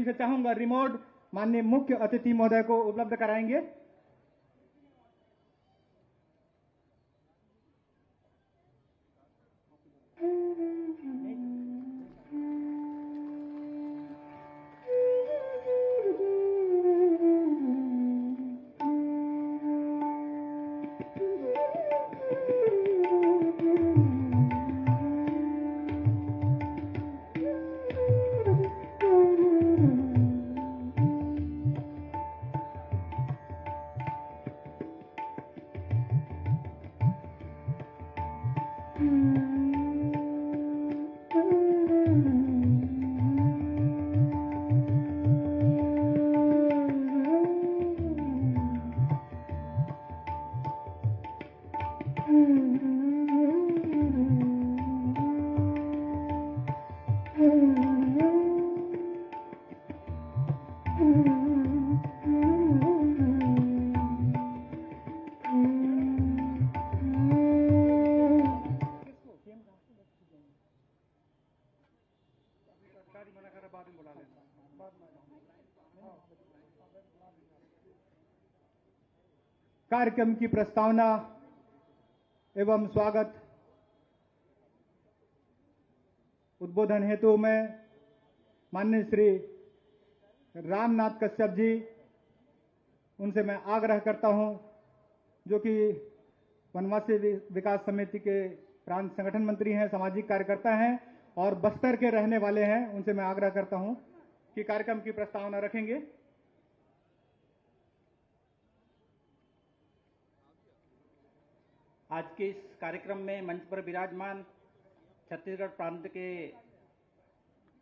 से चाहूंगा रिमोट माननीय मुख्य अतिथि महोदय को उपलब्ध कराएंगे। कार्यक्रम की प्रस्तावना एवं स्वागत उद्बोधन हेतु मैं माननीय श्री रामनाथ कश्यप जी, उनसे मैं आग्रह करता हूं, जो कि वनवासी विकास समिति के प्रांत संगठन मंत्री हैं, सामाजिक कार्यकर्ता हैं और बस्तर के रहने वाले हैं, उनसे मैं आग्रह करता हूं कि कार्यक्रम की प्रस्तावना रखेंगे। आज के इस कार्यक्रम में मंच पर विराजमान छत्तीसगढ़ प्रांत के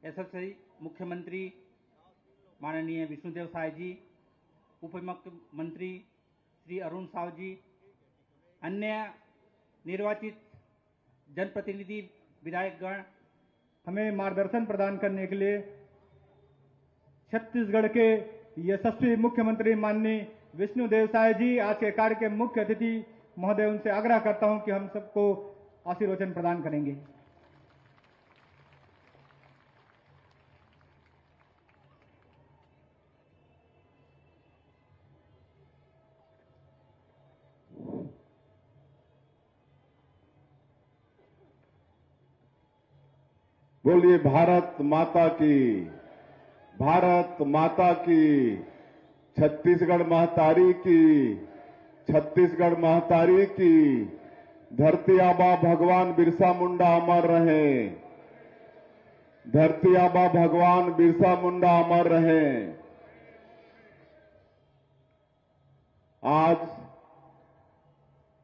यशस्वी मुख्यमंत्री माननीय विष्णुदेव साय जी, उप मुख्यमंत्री श्री अरुण साव जी, अन्य निर्वाचित जनप्रतिनिधि विधायकगण, हमें मार्गदर्शन प्रदान करने के लिए छत्तीसगढ़ के यशस्वी मुख्यमंत्री माननीय विष्णुदेव साय जी, आज के कार्य के मुख्य अतिथि महोदय, उनसे आग्रह करता हूं कि हम सबको आशीर्वचन प्रदान करेंगे। बोलिए भारत माता की, भारत माता की, छत्तीसगढ़ महतारी की, छत्तीसगढ़ महतारी की, धरती आबा भगवान बिरसा मुंडा अमर रहे, धरती आबा भगवान बिरसा मुंडा अमर रहे। आज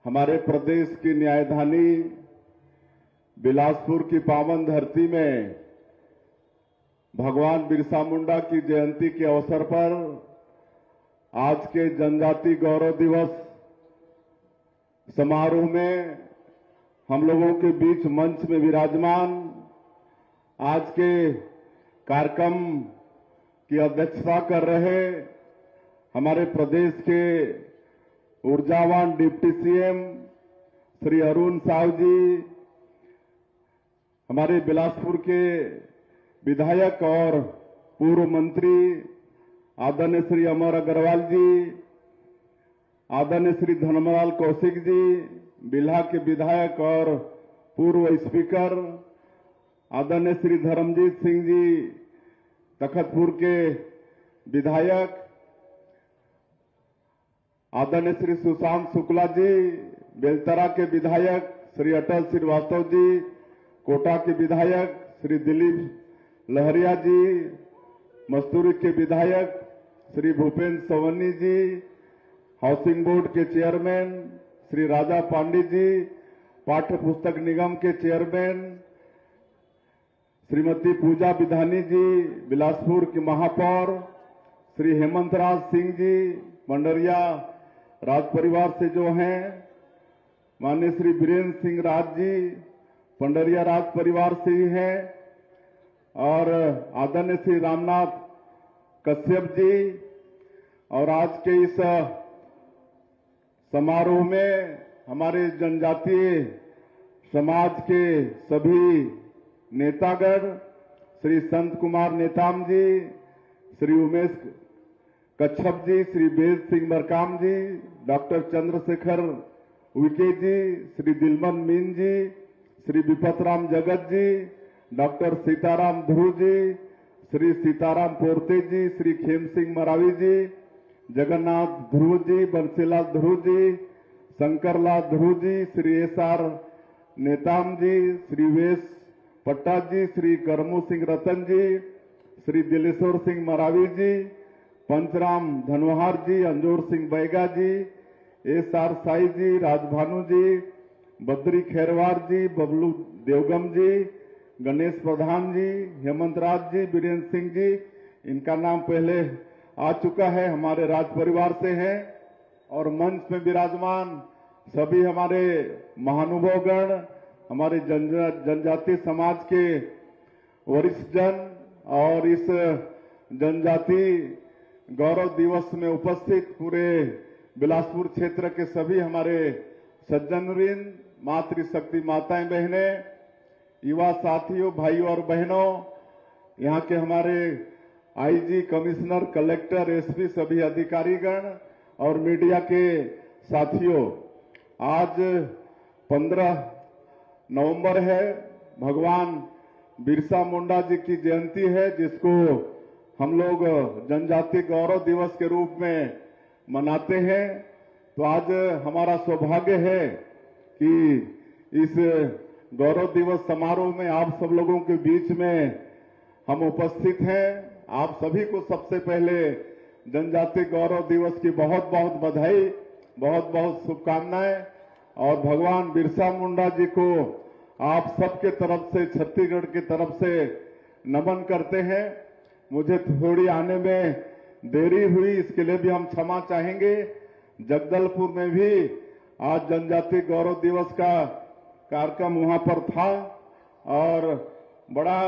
हमारे प्रदेश की न्यायधानी बिलासपुर की पावन धरती में भगवान बिरसा मुंडा की जयंती के अवसर पर आज के जनजाति गौरव दिवस समारोह में हम लोगों के बीच मंच में विराजमान आज के कार्यक्रम की अध्यक्षता कर रहे हमारे प्रदेश के ऊर्जावान डिप्टी सीएम श्री अरुण साव जी, हमारे बिलासपुर के विधायक और पूर्व मंत्री आदरणीय श्री अमर अग्रवाल जी, आदरणीय श्री धर्मलाल कौशिक जी, बिल्हा के विधायक और पूर्व स्पीकर आदरणीय श्री धर्मजीत सिंह जी, तखतपुर के विधायक आदरणीय श्री सुशांत शुक्ला जी, बेलतरा के विधायक श्री अटल श्रीवास्तव जी, कोटा के विधायक श्री दिलीप लहरिया जी, मस्तूरी के विधायक श्री भूपेंद्र सवन्नी जी, हाउसिंग बोर्ड के चेयरमैन श्री राजा पांडे जी, पाठ्य पुस्तक निगम के चेयरमैन श्रीमती पूजा विधानी जी, बिलासपुर के महापौर श्री हेमंत राज सिंह जी, मंडरिया राज परिवार से जो हैं माननीय श्री वीरेंद्र सिंह राज जी, पंडरिया राज परिवार से ही हैं, और आदरणीय श्री रामनाथ कश्यप जी, और आज के इस समारोह में हमारे जनजातीय समाज के सभी नेतागण, श्री संत कुमार नेताम जी, श्री उमेश कच्छप जी, श्री बेद सिंह मरकाम जी, डॉक्टर चंद्रशेखर उइके जी, श्री दिलमन मीन जी, श्री विपतराम जगत जी, डॉक्टर सीताराम ध्रुव जी, श्री सीताराम पोरते जी, श्री खेम सिंह मरावी जी, जगन्नाथ ध्रुव जी, बंसीलाल ध्रुव जी, शंकरलाल ध्रुव जी, श्री एस.आर. नेताम जी, श्री वेश पट्टा जी, श्री करमू सिंह रतन जी, श्री दिलेश्वर सिंह मरावी जी, पंचराम धनोहर जी, अंजोर सिंह बैगा जी, एस.आर. साई जी, राजभानु जी, बद्री खैरवार जी, बबलू देवगम जी, गणेश प्रधान जी, हेमंत राज जी, बीरेन्द्र सिंह जी, इनका नाम पहले आ चुका है, हमारे राज परिवार से हैं। और मंच में विराजमान सभी हमारे महानुभावगण, हमारे जनजाति समाज के वरिष्ठ जन और इस जनजाति गौरव दिवस में उपस्थित पूरे बिलासपुर क्षेत्र के सभी हमारे सज्जनवृंद, मातृशक्ति माताएं बहनें, युवा साथियों, भाइयों और बहनों, यहाँ के हमारे आईजी, कमिश्नर, कलेक्टर, एसपी, सभी अधिकारीगण और मीडिया के साथियों, आज 15 नवंबर है, भगवान बिरसा मुंडा जी की जयंती है, जिसको हम लोग जनजाति गौरव दिवस के रूप में मनाते हैं। तो आज हमारा सौभाग्य है कि इस गौरव दिवस समारोह में आप सब लोगों के बीच में हम उपस्थित हैं। आप सभी को सबसे पहले जनजाति गौरव दिवस की बहुत बहुत बधाई, बहुत बहुत शुभकामनाएं और भगवान बिरसा मुंडा जी को आप सबके तरफ से, छत्तीसगढ़ की तरफ से नमन करते हैं। मुझे थोड़ी आने में देरी हुई, इसके लिए भी हम क्षमा चाहेंगे। जगदलपुर में भी आज जनजाति गौरव दिवस का कार्यक्रम वहां पर था और बड़ा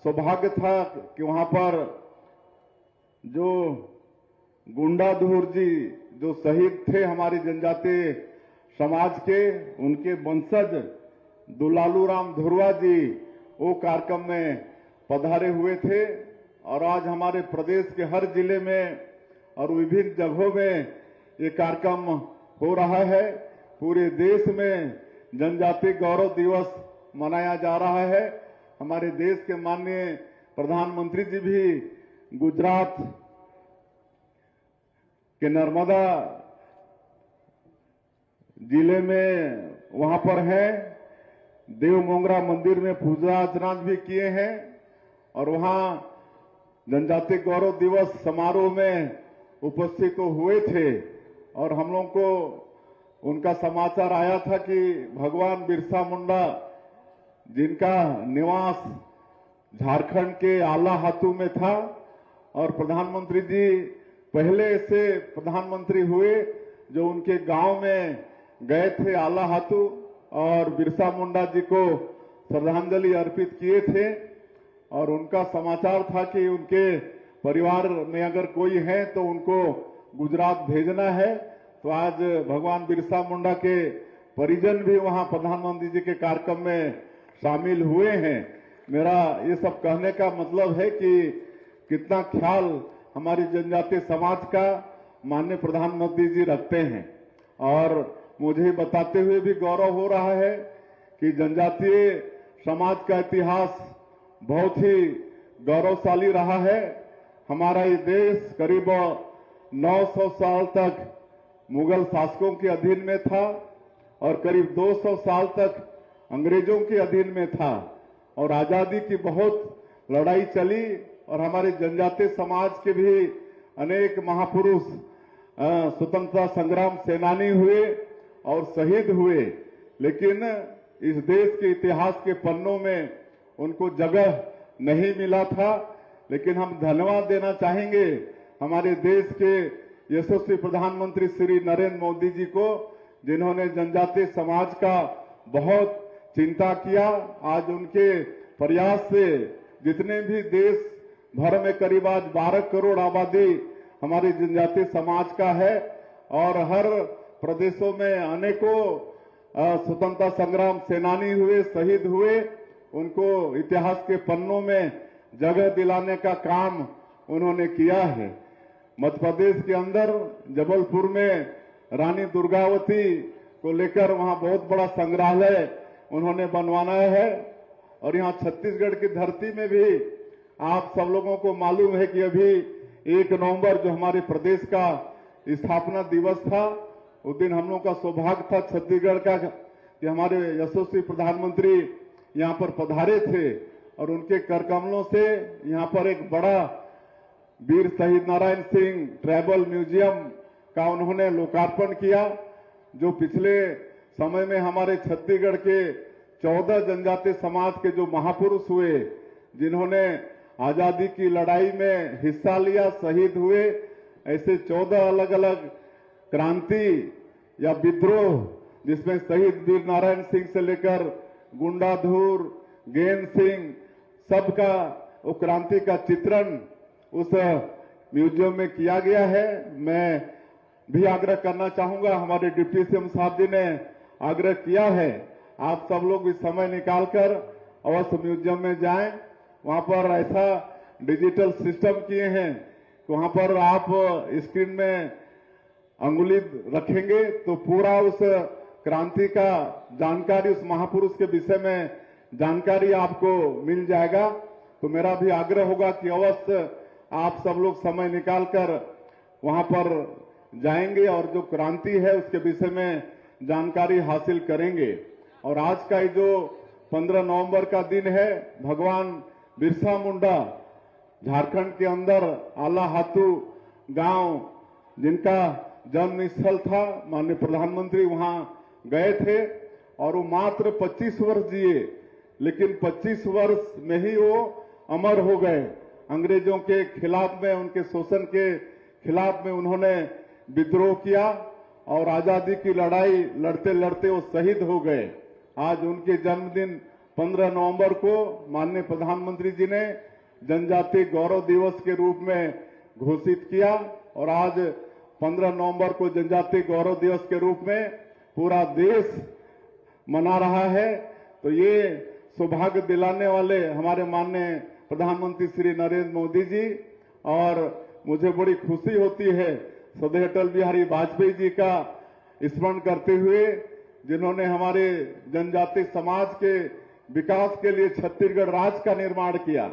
सौभाग्य था कि वहां पर जो गुंडाधुर जी जो शहीद थे हमारी जनजाति समाज के, उनके वंशज दुलालू राम धुरवा जी वो कार्यक्रम में पधारे हुए थे। और आज हमारे प्रदेश के हर जिले में और विभिन्न जगहों में ये कार्यक्रम हो रहा है। पूरे देश में जनजाति गौरव दिवस मनाया जा रहा है। हमारे देश के माननीय प्रधानमंत्री जी भी गुजरात के नर्मदा जिले में वहां पर हैं, देव मोंगरा मंदिर में पूजा अर्चना भी किए हैं और वहां जनजाति गौरव दिवस समारोह में उपस्थित तो हुए थे। और हम लोग को उनका समाचार आया था कि भगवान बिरसा मुंडा जिनका निवास झारखंड के आला हाथू में था और प्रधानमंत्री जी पहले से प्रधानमंत्री हुए जो उनके गांव में गए थे आला हाथू और बिरसा मुंडा जी को श्रद्धांजलि अर्पित किए थे। और उनका समाचार था कि उनके परिवार में अगर कोई है तो उनको गुजरात भेजना है। तो आज भगवान बिरसा मुंडा के परिजन भी वहां प्रधानमंत्री जी के कार्यक्रम में शामिल हुए हैं। मेरा ये सब कहने का मतलब है कि कितना ख्याल हमारी जनजाति समाज का माननीय प्रधानमंत्री जी रखते हैं। और मुझे बताते हुए भी गौरव हो रहा है कि जनजातीय समाज का इतिहास बहुत ही गौरवशाली रहा है। हमारा ये देश करीब 900 साल तक मुगल शासकों के अधीन में था और करीब 200 साल तक अंग्रेजों के अधीन में था और आजादी की बहुत लड़ाई चली और हमारे जनजातीय समाज के भी अनेक महापुरुष स्वतंत्रता संग्राम सेनानी हुए और शहीद हुए। लेकिन इस देश के इतिहास के पन्नों में उनको जगह नहीं मिला था। लेकिन हम धन्यवाद देना चाहेंगे हमारे देश के यशस्वी प्रधानमंत्री श्री नरेंद्र मोदी जी को, जिन्होंने जनजातीय समाज का बहुत चिंता किया। आज उनके प्रयास से जितने भी देश भर में करीब आज 12 करोड़ आबादी हमारी जनजातीय समाज का है और हर प्रदेशों में अनेकों स्वतंत्रता संग्राम सेनानी हुए, शहीद हुए। उनको इतिहास के पन्नों में जगह दिलाने का काम उन्होंने किया है। मध्य प्रदेश के अंदर जबलपुर में रानी दुर्गावती को लेकर वहां बहुत बड़ा संग्रहालय उन्होंने बनवाना है। और यहाँ छत्तीसगढ़ की धरती में भी आप सब लोगों को मालूम है कि अभी 1 नवंबर जो हमारे प्रदेश का स्थापना दिवस था, उस दिन हम लोग का सौभाग्य था छत्तीसगढ़ का कि हमारे यशस्वी प्रधानमंत्री यहाँ पर पधारे थे और उनके कर कमलों से यहाँ पर एक बड़ा वीर शहीद नारायण सिंह ट्राइबल म्यूजियम का उन्होंने लोकार्पण किया, जो पिछले समय में हमारे छत्तीसगढ़ के 14 जनजातीय समाज के जो महापुरुष हुए, जिन्होंने आजादी की लड़ाई में हिस्सा लिया, शहीद हुए, ऐसे 14 अलग अलग क्रांति या विद्रोह जिसमें शहीद वीर नारायण सिंह से लेकर गुंडाधुर, गेंद सिंह, सबका वो क्रांति का चित्रण उस म्यूजियम में किया गया है। मैं भी आग्रह करना चाहूंगा, हमारे डिप्टी सीएम साहब जी ने आग्रह किया है, आप सब लोग भी समय निकालकर अवश्य म्यूजियम में जाएं। वहां पर ऐसा डिजिटल सिस्टम किए हैं कि वहां पर आप स्क्रीन में अंगुली रखेंगे तो पूरा उस क्रांति का जानकारी, उस महापुरुष के विषय में जानकारी आपको मिल जाएगा। तो मेरा भी आग्रह होगा कि अवश्य आप सब लोग समय निकालकर वहां पर जाएंगे और जो क्रांति है उसके विषय में जानकारी हासिल करेंगे। और आज का जो 15 नवंबर का दिन है, भगवान बिरसा मुंडा झारखंड के अंदर आला हाथू गांव जिनका जन्म स्थल था, माननीय प्रधानमंत्री वहां गए थे और वो मात्र 25 वर्ष जिए, लेकिन 25 वर्ष में ही वो अमर हो गए। अंग्रेजों के खिलाफ में, उनके शोषण के खिलाफ में उन्होंने विद्रोह किया और आजादी की लड़ाई लड़ते लड़ते वो शहीद हो गए। आज उनके जन्मदिन 15 नवंबर को माननीय प्रधानमंत्री जी ने जनजातीय गौरव दिवस के रूप में घोषित किया और आज 15 नवंबर को जनजातीय गौरव दिवस के रूप में पूरा देश मना रहा है। तो ये सौभाग्य दिलाने वाले हमारे माननीय प्रधानमंत्री श्री नरेंद्र मोदी जी, और मुझे बड़ी खुशी होती है स्वर्गीय अटल बिहारी वाजपेयी जी का स्मरण करते हुए, जिन्होंने हमारे जनजातीय समाज के विकास के लिए छत्तीसगढ़ राज्य का निर्माण किया।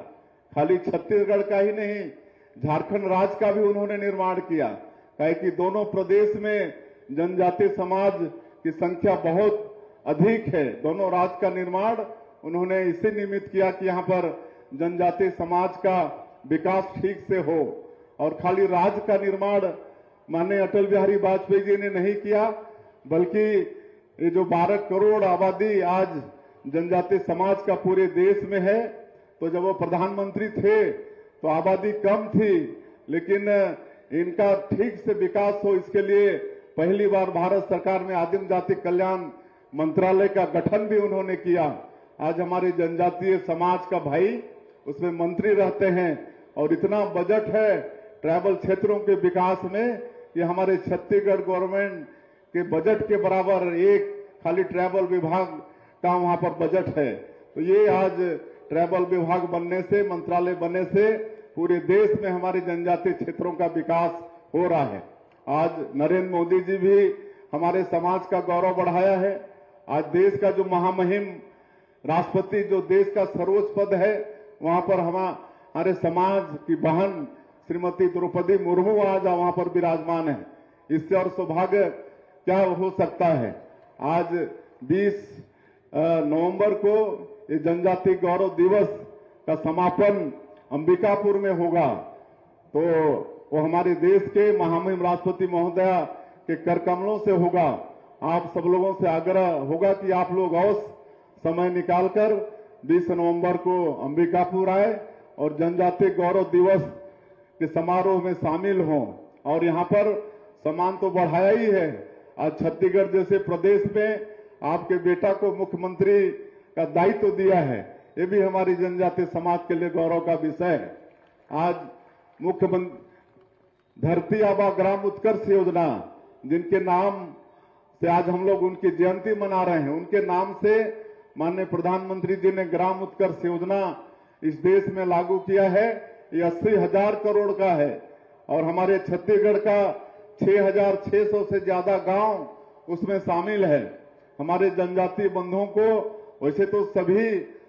खाली छत्तीसगढ़ का ही नहीं, झारखंड राज्य का भी उन्होंने निर्माण किया, काहे कि दोनों प्रदेश में जनजातीय समाज की संख्या बहुत अधिक है। दोनों राज्य का निर्माण उन्होंने इसी निमित्त किया कि यहाँ पर जनजातीय समाज का विकास ठीक से हो। और खाली राज्य का निर्माण माननीय अटल बिहारी वाजपेयी जी ने नहीं किया, बल्कि ये जो 12 करोड़ आबादी आज जनजातीय समाज का पूरे देश में है, तो जब वो प्रधानमंत्री थे तो आबादी कम थी, लेकिन इनका ठीक से विकास हो इसके लिए पहली बार भारत सरकार में आदिम जाति कल्याण मंत्रालय का गठन भी उन्होंने किया। आज हमारे जनजातीय समाज का भाई उसमें मंत्री रहते हैं और इतना बजट है ट्राइबल क्षेत्रों के विकास में कि हमारे छत्तीसगढ़ गवर्नमेंट के बजट के बराबर एक खाली ट्राइबल विभाग का वहां पर बजट है। तो ये आज ट्राइबल विभाग बनने से, मंत्रालय बनने से पूरे देश में हमारे जनजातीय क्षेत्रों का विकास हो रहा है। आज नरेंद्र मोदी जी भी हमारे समाज का गौरव बढ़ाया है। आज देश का जो महामहिम राष्ट्रपति, जो देश का सर्वोच्च पद है, वहां पर हमारे समाज की बहन श्रीमती द्रौपदी मुर्मू आज वहां पर विराजमान है। इससे और सौभाग्य क्या हो सकता है। आज 20 नवंबर को ये जनजातीय गौरव दिवस का समापन अंबिकापुर में होगा, तो वो हमारे देश के महामहिम राष्ट्रपति महोदया के कर कमलों से होगा। आप सब लोगों से आग्रह होगा कि आप लोग अवश्य समय निकालकर 20 नवंबर को अंबिकापुर आए और जनजातीय गौरव दिवस के समारोह में शामिल हों। और यहाँ पर सम्मान तो बढ़ाया ही है। आज छत्तीसगढ़ जैसे प्रदेश में आपके बेटा को मुख्यमंत्री का दायित्व दिया है, ये भी हमारी जनजातीय समाज के लिए गौरव का विषय है। आज मुख्यमंत्री धरती आबा ग्राम उत्कर्ष योजना, जिनके नाम से आज हम लोग उनकी जयंती मना रहे हैं, उनके नाम से माननीय प्रधानमंत्री जी ने ग्राम उत्कर्ष योजना इस देश में लागू किया है। ये 80,000 करोड़ का है और हमारे छत्तीसगढ़ का 6,600 से ज्यादा गांव उसमें शामिल है। हमारे जनजातीय बंधुओं को वैसे तो सभी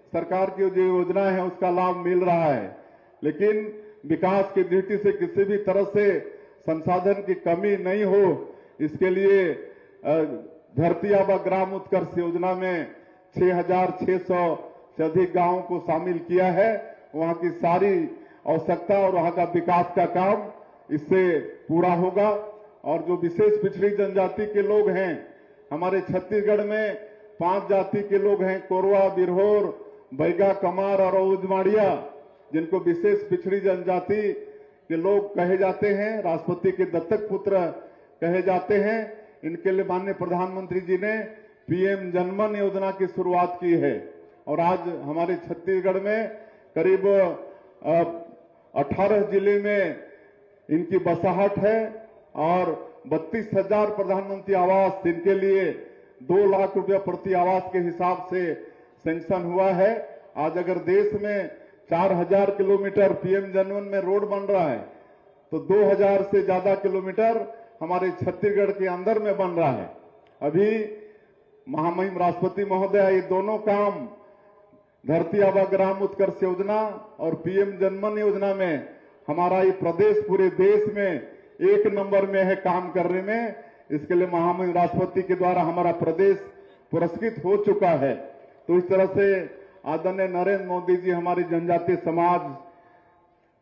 सरकार की जो योजना है उसका लाभ मिल रहा है, लेकिन विकास की दृष्टि से किसी भी तरह से संसाधन की कमी नहीं हो, इसके लिए धरती आबा ग्राम उत्कर्ष योजना में 6,600 से अधिक गांवों को शामिल किया है। वहां की सारी आवश्यकता और वहां का विकास का काम इससे पूरा होगा। और जो विशेष पिछड़ी जनजाति के लोग हैं, हमारे छत्तीसगढ़ में 5 जाति के लोग हैं, कोरवा, बिरहोर, बैगा, कमार और उजमाड़िया, जिनको विशेष पिछड़ी जनजाति के लोग कहे जाते हैं, राष्ट्रपति के दत्तक पुत्र कहे जाते हैं। इनके लिए माननीय प्रधानमंत्री जी ने पीएम जनमन योजना की शुरुआत की है और आज हमारे छत्तीसगढ़ में करीब 18 जिले में इनकी बसाहट है और 32,000 प्रधानमंत्री आवास, इनके लिए 2 लाख रुपया प्रति आवास के हिसाब से सैंक्शन हुआ है। आज अगर देश में 4,000 किलोमीटर पीएम जनमन में रोड बन रहा है तो 2,000 से ज्यादा किलोमीटर हमारे छत्तीसगढ़ के अंदर में बन रहा है। अभी महामहिम राष्ट्रपति महोदय ये दोनों काम धरती आबा ग्राम उत्कर्ष योजना और पीएम जनमन योजना में हमारा ये प्रदेश पूरे देश में 1 नंबर में है काम करने में। इसके लिए महामहिम राष्ट्रपति के द्वारा हमारा प्रदेश पुरस्कृत हो चुका है। तो इस तरह से आदरणीय नरेंद्र मोदी जी हमारी जनजातीय समाज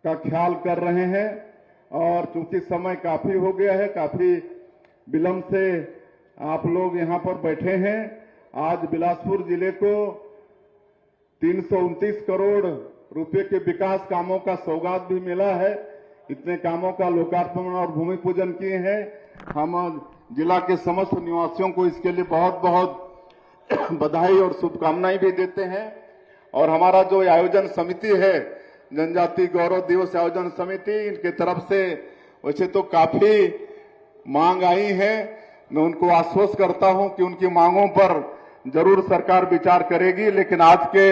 का ख्याल कर रहे हैं और चूंकि समय काफी हो गया है, काफी विलंब से आप लोग यहां पर बैठे हैं। आज बिलासपुर जिले को 329 करोड़ रुपए के विकास कामों का सौगात भी मिला है। इतने कामों का लोकार्पण और भूमि पूजन किए हैं। हम जिला के समस्त निवासियों को इसके लिए बहुत बहुत बधाई और शुभकामनाएं भी देते हैं। और हमारा जो आयोजन समिति है, जनजाति गौरव दिवस आयोजन समिति, इनके तरफ से वैसे तो काफी मांग आई है। मैं उनको आश्वस्त करता हूं कि उनकी मांगों पर जरूर सरकार विचार करेगी। लेकिन आज के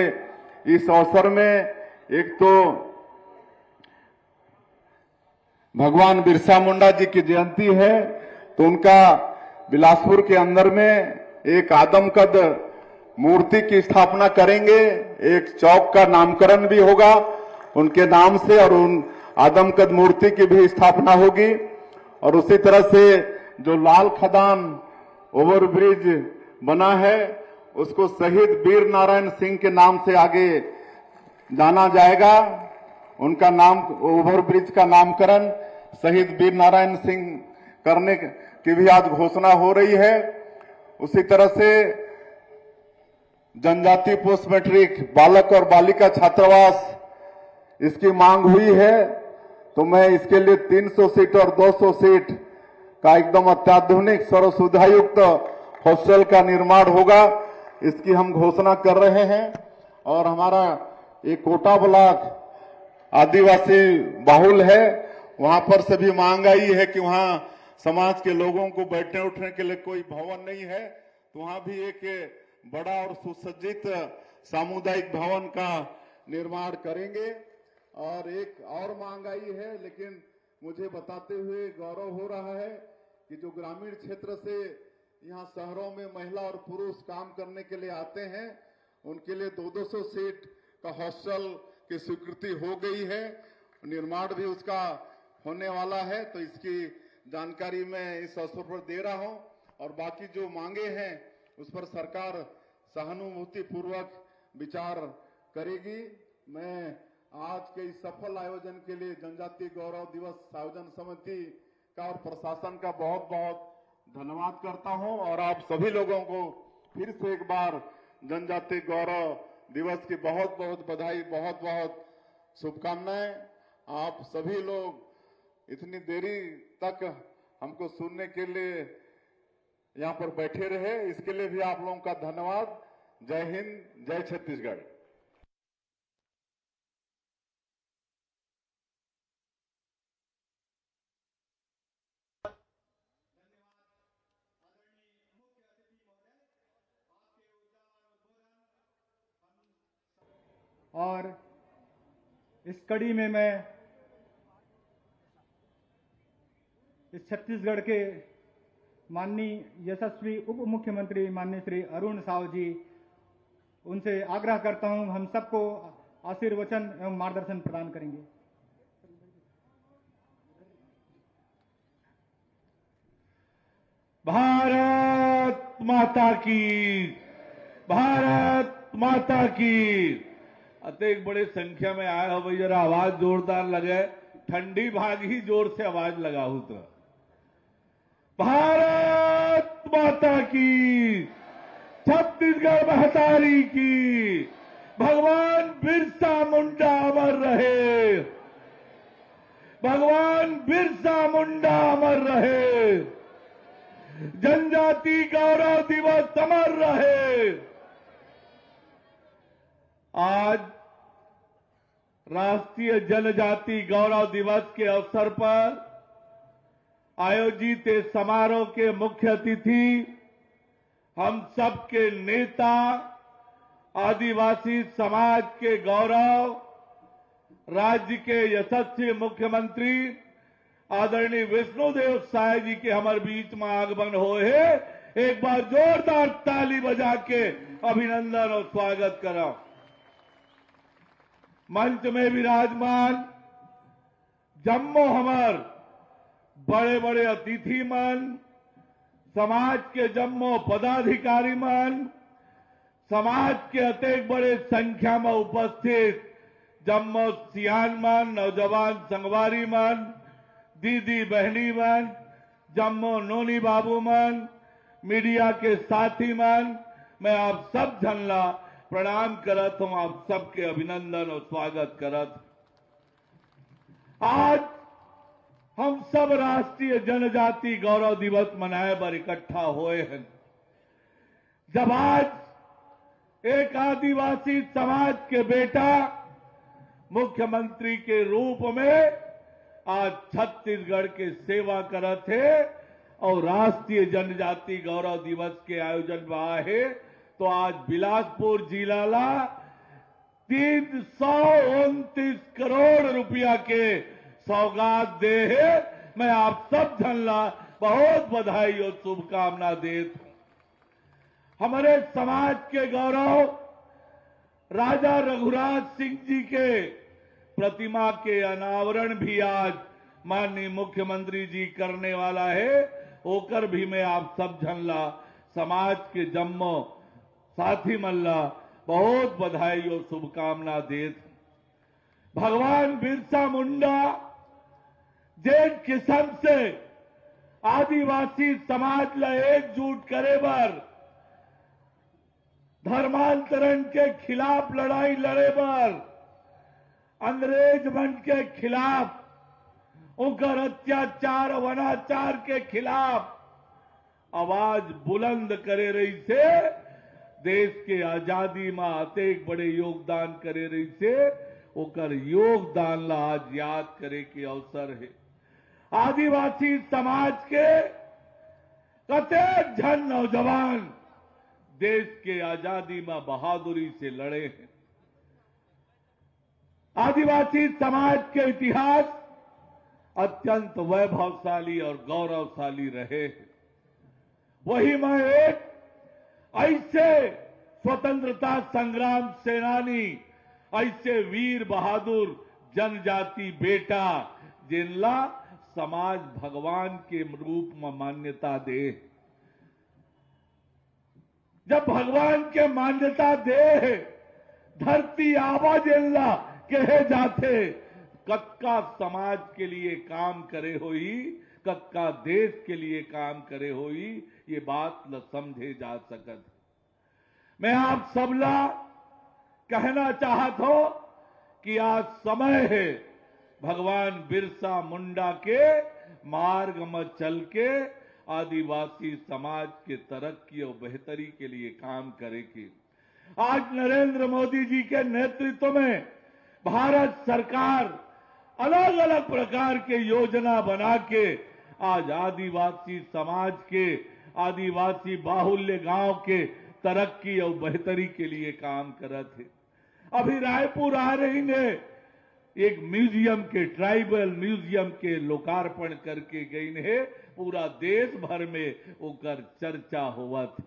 इस अवसर में एक तो भगवान बिरसा मुंडा जी की जयंती है, तो उनका बिलासपुर के अंदर में एक आदमकद मूर्ति की स्थापना करेंगे। एक चौक का नामकरण भी होगा उनके नाम से और उन आदमकद मूर्ति की भी स्थापना होगी। और उसी तरह से जो लाल खदान ओवरब्रिज बना है उसको शहीद वीर नारायण सिंह के नाम से आगे जाना जाएगा। उनका नाम, ओवरब्रिज का नामकरण शहीद वीर नारायण सिंह करने की भी आज घोषणा हो रही है। उसी तरह से जनजाति पोस्ट मैट्रिक बालक और बालिका छात्रावास, इसकी मांग हुई है, तो मैं इसके लिए 300 सीट और 200 सीट का एकदम अत्याधुनिक सर्व सुविधायुक्त हॉस्टल का निर्माण होगा, इसकी हम घोषणा कर रहे हैं। और हमारा एक कोटा ब्लॉक आदिवासी बाहुल है, वहां पर से भी मांग आई है कि वहां समाज के लोगों को बैठने उठने के लिए कोई भवन नहीं है, तो वहां भी एक बड़ा और सुसज्जित सामुदायिक भवन का निर्माण करेंगे। और एक और मांग आई है, लेकिन मुझे बताते हुए गौरव हो रहा है कि जो ग्रामीण क्षेत्र से यहाँ शहरों में महिला और पुरुष काम करने के लिए आते हैं, उनके लिए 200 सीट का हॉस्टल की स्वीकृति हो गई है, निर्माण भी उसका होने वाला है। तो इसकी जानकारी मैं इस अवसर पर दे रहा हूं। और बाकी जो मांगे हैं उस पर सरकार सहानुभूति पूर्वक विचार करेगी। मैं आज के इस सफल आयोजन के लिए जनजातीय गौरव दिवस आयोजन समिति का और प्रशासन का बहुत बहुत धन्यवाद करता हूं। और आप सभी लोगों को फिर से एक बार जनजातीय गौरव दिवस की बहुत बहुत बधाई, बहुत बहुत शुभकामनाएं। आप सभी लोग इतनी देरी तक हमको सुनने के लिए यहाँ पर बैठे रहे, इसके लिए भी आप लोगों का धन्यवाद। जय हिंद, जय छत्तीसगढ़। और इस कड़ी में मैं छत्तीसगढ़ के माननीय यशस्वी उप मुख्यमंत्री माननीय श्री अरुण साव जी, उनसे आग्रह करता हूं हम सबको आशीर्वचन एवं मार्गदर्शन प्रदान करेंगे। भारत माता की, भारत माता की। अतेक बड़े संख्या में आए हो भाई, जरा आवाज जोरदार लगे। ठंडी भागी जोर से आवाज लगाऊ तो। भारत माता की, छत्तीसगढ़ महतारी की, भगवान बिरसा मुंडा अमर रहे, भगवान बिरसा मुंडा अमर रहे, जनजाति गौरव दिवस अमर रहे। आज राष्ट्रीय जनजाति गौरव दिवस के अवसर पर आयोजित इस समारोह के मुख्य अतिथि हम सबके नेता, आदिवासी समाज के गौरव, राज्य के यशस्वी मुख्यमंत्री आदरणीय विष्णुदेव साय जी के हमारे बीच में आगमन हुए हैं। एक बार जोरदार ताली बजा के अभिनंदन और स्वागत करो। मंच में विराजमान जम्मो हमार बड़े बड़े अतिथि मन, समाज के जम्मो पदाधिकारी मन, समाज के अतेक बड़े संख्या में उपस्थित जम्मो सियान मन, नौजवान संगवारी मन, दीदी बहनी मन, जम्मो नोनी बाबू मन, मीडिया के साथी मन, मैं आप सब झनला प्रणाम करत हूं, आप सबके अभिनंदन और स्वागत करत। आज हम सब राष्ट्रीय जनजाति गौरव दिवस मनाए बर इकट्ठा हुए हैं। जब आज एक आदिवासी समाज के बेटा मुख्यमंत्री के रूप में आज छत्तीसगढ़ के सेवा करत है और राष्ट्रीय जनजाति गौरव दिवस के आयोजन में आए है, तो आज बिलासपुर जिला ला 329 करोड़ रुपया के सौगात दे है। मैं आप सब झनला बहुत बधाई और शुभकामना देत हूं। हमारे समाज के गौरव राजा रघुराज सिंह जी के प्रतिमा के अनावरण भी आज माननीय मुख्यमंत्री जी करने वाला है, होकर भी मैं आप सब झनला समाज के जम्मो साथी मल्ला बहुत बधाई और शुभकामना देत। भगवान बिरसा मुंडा जिस किस्म से आदिवासी समाज ला एकजुट करे बर, धर्मांतरण के खिलाफ लड़ाई लड़े बर, अंग्रेज मन के खिलाफ, उनकर अत्याचार अनाचार के खिलाफ आवाज बुलंद करे रही से, देश के आजादी में अतेक बड़े योगदान करे रही से, ओकर योगदान ला आज याद करे के अवसर है। आदिवासी समाज के कतेक झन नौजवान देश के आजादी में बहादुरी से लड़े हैं। आदिवासी समाज के इतिहास अत्यंत वैभवशाली और गौरवशाली रहे हैं। वही मैं एक ऐसे स्वतंत्रता संग्राम सेनानी, ऐसे वीर बहादुर जनजाति बेटा जिनला समाज भगवान के रूप में मान्यता दे। जब भगवान के मान्यता दे, धरती आबा जिनला कहे जाते, कक्का समाज के लिए काम करे होई, कक्का देश के लिए काम करे होई, ये बात न समझे जा सकत। मैं आप सबला कहना चाहत हो कि आज समय है भगवान बिरसा मुंडा के मार्ग में चल के आदिवासी समाज के तरक्की और बेहतरी के लिए काम करेगी। आज नरेंद्र मोदी जी के नेतृत्व में भारत सरकार अलग अलग प्रकार के योजना बना के आज आदिवासी समाज के, आदिवासी बाहुल्य गांव के तरक्की और बेहतरी के लिए काम करत है। अभी रायपुर आ रही ने एक म्यूजियम के, ट्राइबल म्यूजियम के लोकार्पण करके गई ने पूरा देश भर में ओकर चर्चा हुआ थी।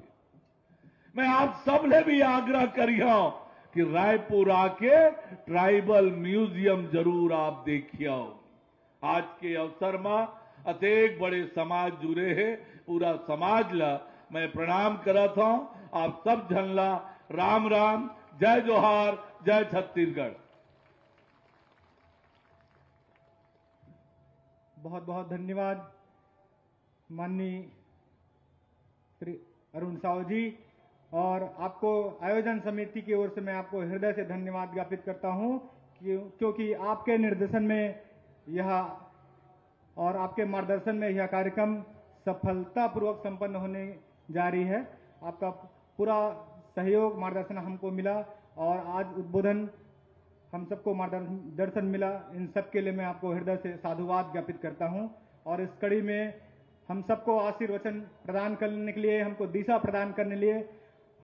मैं आप सब ने भी आग्रह करियो कि रायपुर आके ट्राइबल म्यूजियम जरूर आप देखियो। आज के अवसर में अतेक बड़े समाज जुड़े हैं, पूरा समाज ला मैं प्रणाम करत हूं। आप सब जन ला राम राम, जय जोहार, जय छत्तीसगढ़। बहुत बहुत धन्यवाद माननीय श्री अरुण साहू जी, और आपको आयोजन समिति की ओर से मैं आपको हृदय से धन्यवाद ज्ञापित करता हूं क्योंकि आपके निर्देशन में यह और आपके मार्गदर्शन में यह कार्यक्रम सफलतापूर्वक संपन्न होने जा रही है। आपका पूरा सहयोग मार्गदर्शन हमको मिला और आज उद्बोधन हम सबको मार्गदर्शन मिला। इन सब के लिए मैं आपको हृदय से साधुवाद ज्ञापित करता हूं। और इस कड़ी में हम सबको आशीर्वचन प्रदान करने के लिए, हमको दिशा प्रदान करने के लिए